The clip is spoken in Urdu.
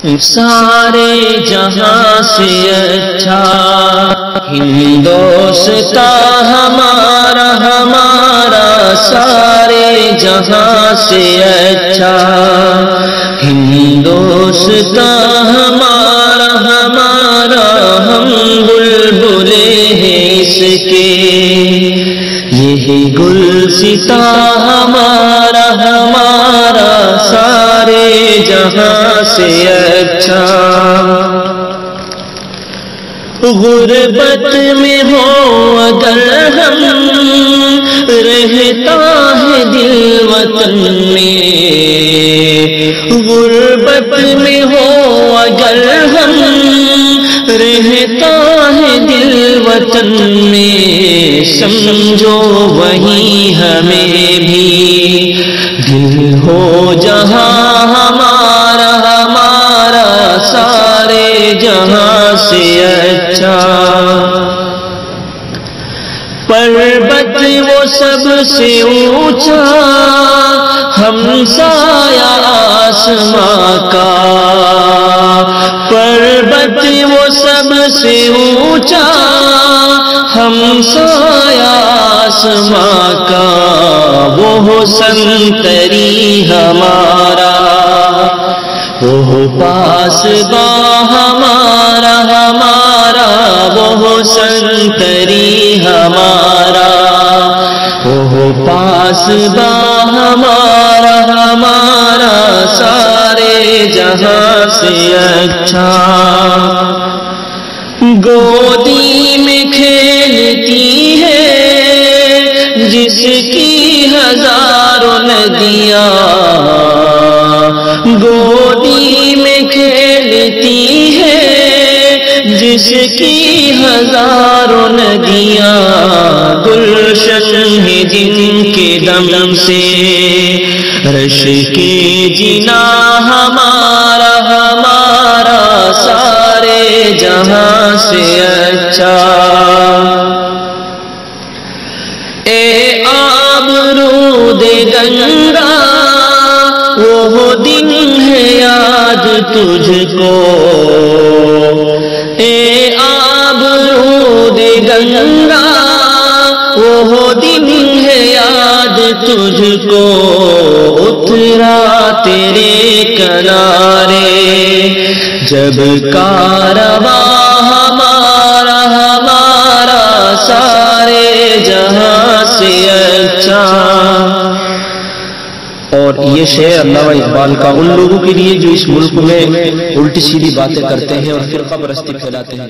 سارے جہاں سے اچھا ہندوستان ہمارا ہمارا، سارے جہاں سے اچھا ہندوستان ہمارا ہمارا، ہم بلبلے ہیں اس کے، یہی گلستاں ہمارا ہمارا، سارے جہاں سے اچھا۔ غربت میں ہو اگر ہم، رہتا ہے دل وطن میں، غربت میں ہو اگر ہم، رہتا ہے دل وطن میں، سمجھو وہی ہمیں بھی دل ہو جہاں ہمارا ہمارا، سارے جہاں سے اچھا۔ پربت وہ سب سے اونچا، ہم سایہ آسماں کا، پربت وہ سب سے اونچا، ہم سایہ آسماں کا، وہ سنتری ہمارا، وہ پاسباں ہمارا ہمارا، وہ سنتری ہمارا، وہ پاسباں ہمارا ہمارا، سارے جہاں سے اچھا۔ گودی میں کھیلتی ہے جس کی ہزاروں ندیاں، گودی میں کھیلتی ہے جس کی ہزاروں ندیاں، گلشن ہے جن کے دم سے رش کے جنا ہمارا ہمارا، سارے جہاں سے اچھا۔ اے آبرود گنگا وہ دن ہے یاد تجھ کو، اے آبرود گنگا وہ دن ہے یاد تجھ کو، اترا تیرے کنارے جب کارواں ہمارا ہمارا، سارے جہاں سے اچھا۔ اور یہ شعر علامہ اقبال کا ان لوگوں کے لیے جو اس ملک میں الٹی سیدھی باتیں کرتے ہیں اور فرقہ پرستی پھیلاتے ہیں۔